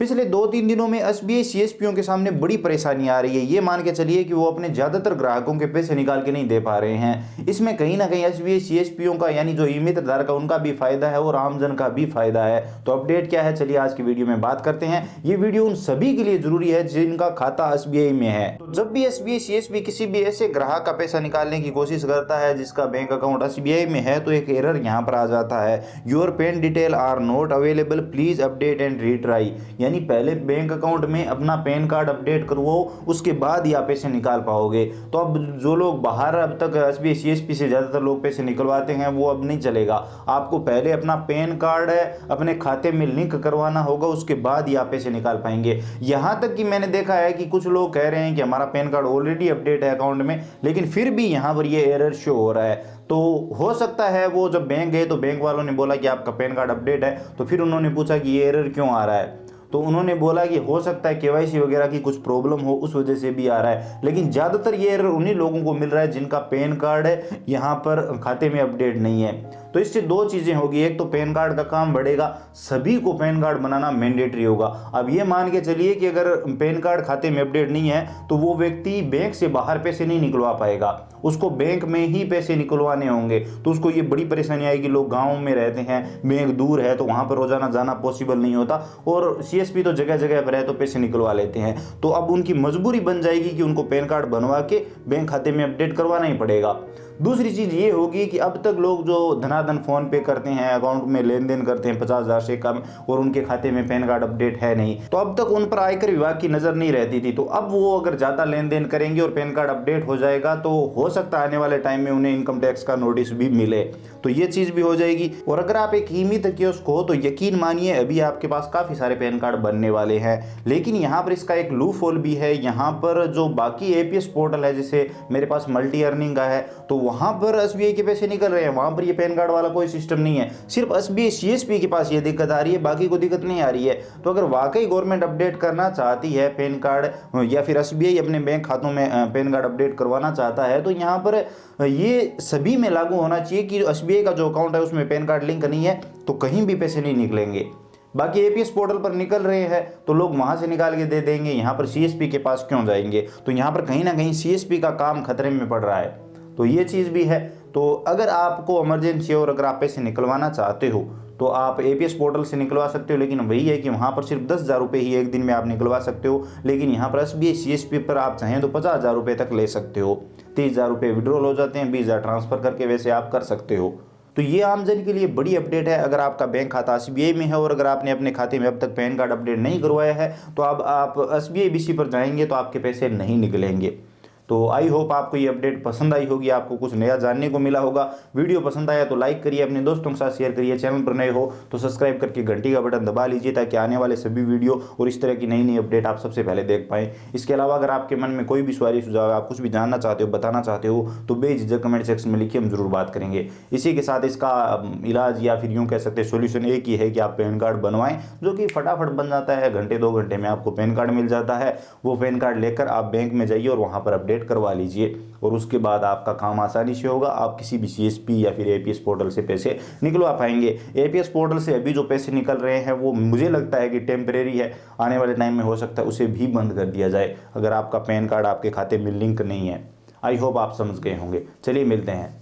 पिछले 2-3 दिनों में एसबीआई सीएसपीओ के सामने बड़ी परेशानी आ रही है। ये मान के चलिए कि वो अपने ज़्यादातर ग्राहकों के पैसे निकाल के नहीं दे पा रहे हैं। इसमें कहीं ना कहीं एसबीआई सीएसपीओ का यानी जो ई मित्र धारक है उनका भी फायदा है और आमजन का भी फायदा है। तो अपडेट क्या है, चलिए आज की वीडियो में बात करते हैं। ये वीडियो उन सभी के लिए जरूरी है जिनका खाता एसबीआई में है। तो जब भी एसबीआई सीएसपी किसी भी ऐसे ग्राहक का पैसा निकालने की कोशिश करता है जिसका बैंक अकाउंट एसबीआई में है, तो एक एरर यहाँ पर आ जाता है, your PAN detail are not available, please update and retry. यानी पहले बैंक अकाउंट में अपना पैन कार्ड अपडेट करवाओ, उसके बाद ही आप पैसे निकाल पाओगे। तो अब जो लोग बाहर अब तक एसबीआई सीएसपी से ज़्यादातर लोग पैसे निकलवाते हैं वो अब नहीं चलेगा। आपको पहले अपना पैन कार्ड अपने खाते में लिंक करवाना होगा, उसके बाद ही आप पैसे निकाल पाएंगे। यहाँ तक कि मैंने देखा है कि कुछ लोग कह रहे हैं कि हमारा पैन कार्ड ऑलरेडी अपडेट है अकाउंट में, लेकिन फिर भी यहाँ पर ये एरर शो हो रहा है। तो हो सकता है वो जब बैंक गए तो बैंक वालों ने बोला कि आपका पैन कार्ड अपडेट है, तो फिर उन्होंने पूछा कि ये एरर क्यों आ रहा है, तो उन्होंने बोला कि हो सकता है केवाईसी वगैरह की कुछ प्रॉब्लम हो, उस वजह से भी आ रहा है। लेकिन ज़्यादातर ये एरर उन्हीं लोगों को मिल रहा है जिनका पैन कार्ड है यहाँ पर खाते में अपडेट नहीं है। तो इससे दो चीज़ें होगी, एक तो पैन कार्ड का काम बढ़ेगा, सभी को पैन कार्ड बनाना मैंडेटरी होगा। अब ये मान के चलिए कि अगर पैन कार्ड खाते में अपडेट नहीं है तो वो व्यक्ति बैंक से बाहर पैसे नहीं निकलवा पाएगा, उसको बैंक में ही पैसे निकलवाने होंगे। तो उसको ये बड़ी परेशानी आएगी। लोग गाँव में रहते हैं, बैंक दूर है, तो वहाँ पर रोजाना जाना पॉसिबल नहीं होता, और सीएसपी तो जगह जगह पर है तो पैसे निकलवा लेते हैं। तो अब उनकी मजबूरी बन जाएगी कि उनको पैन कार्ड बनवा के बैंक खाते में अपडेट करवाना ही पड़ेगा। दूसरी चीज़ ये होगी कि अब तक लोग जो धनाधन फ़ोन पे करते हैं, अकाउंट में लेन देन करते हैं 50,000 से कम, और उनके खाते में पैन कार्ड अपडेट है नहीं, तो अब तक उन पर आयकर विभाग की नज़र नहीं रहती थी। तो अब वो अगर ज़्यादा लेन देन करेंगे और पैन कार्ड अपडेट हो जाएगा तो हो सकता है आने वाले टाइम में उन्हें इनकम टैक्स का नोटिस भी मिले, तो ये चीज़ भी हो जाएगी। और अगर आप एक ई मित्र कियोस्क हो तो यकीन मानिए अभी आपके पास काफ़ी सारे पैन कार्ड बनने वाले हैं। लेकिन यहाँ पर इसका एक लूप होल भी है। यहाँ पर जो बाकी एपीएस पोर्टल है, जैसे मेरे पास मल्टी अर्निंग का है, तो वहाँ पर एसबीआई के पैसे निकल रहे हैं, वहाँ पर ये पैन कार्ड वाला कोई सिस्टम नहीं है। सिर्फ एसबीआई सीएसपी के पास ये दिक्कत आ रही है, बाकी को दिक्कत नहीं आ रही है। तो अगर वाकई गवर्नमेंट अपडेट करना चाहती है पैन कार्ड, या फिर एसबीआई अपने बैंक खातों में पैन कार्ड अपडेट करवाना चाहता है, तो यहाँ पर ये सभी में लागू होना चाहिए कि एसबीआई का जो अकाउंट है उसमें पैन कार्ड लिंक नहीं है तो कहीं भी पैसे नहीं निकलेंगे। बाकी एपीएस पोर्टल पर निकल रहे हैं तो लोग वहां से निकाल के दे देंगे, यहाँ पर सीएसपी के पास क्यों जाएंगे। तो यहाँ पर कहीं ना कहीं सीएसपी का काम खतरे में पड़ रहा है, तो ये चीज़ भी है। तो अगर आपको इमरजेंसी और अगर आप पैसे निकलवाना चाहते हो तो आप एपीएस पोर्टल से निकलवा सकते हो, लेकिन वही है कि वहाँ पर सिर्फ 10,000 रुपये ही एक दिन में आप निकलवा सकते हो। लेकिन यहाँ पर एसबीआई सीएसपी पर आप चाहें तो 50,000 रुपये तक ले सकते हो। 30,000 रुपये विड्रॉल हो जाते हैं, 20,000 ट्रांसफ़र करके वैसे आप कर सकते हो। तो ये आमजन के लिए बड़ी अपडेट है। अगर आपका बैंक खाता एसबीआई में है और अगर आपने अपने खाते में अब तक पैन कार्ड अपडेट नहीं करवाया है तो अब आप एसबीआई बीसी पर जाएंगे तो आपके पैसे नहीं निकलेंगे। तो आई होप आपको ये अपडेट पसंद आई होगी, आपको कुछ नया जानने को मिला होगा। वीडियो पसंद आया तो लाइक करिए, अपने दोस्तों के साथ शेयर करिए। चैनल पर नए हो तो सब्सक्राइब करके घंटी का बटन दबा लीजिए ताकि आने वाले सभी वीडियो और इस तरह की नई नई अपडेट आप सबसे पहले देख पाएँ। इसके अलावा अगर आपके मन में कोई भी सवाल सुझाव, आप कुछ भी जानना चाहते हो, बताना चाहते हो, तो बेझिझक कमेंट सेक्शन में लिखिए, हम जरूर बात करेंगे। इसी के साथ इसका इलाज या फिर यूँ कह सकते हैं सोल्यूशन एक ही है कि आप पैन कार्ड बनवाएं, जो कि फटाफट बन जाता है। घंटे 2 घंटे में आपको पैन कार्ड मिल जाता है। वो पैन कार्ड लेकर आप बैंक में जाइए और वहाँ पर अपडेट करवा लीजिए, और उसके बाद आपका काम आसानी से होगा। आप किसी भी सीएसपी या फिर एपीएस पोर्टल से पैसे निकलवा पाएंगे। एपीएस पोर्टल से अभी जो पैसे निकल रहे हैं वो मुझे लगता है कि टेम्परेरी है, आने वाले टाइम में हो सकता है उसे भी बंद कर दिया जाए अगर आपका पैन कार्ड आपके खाते में लिंक नहीं है। आई होप आप समझ गए होंगे। चलिए मिलते हैं।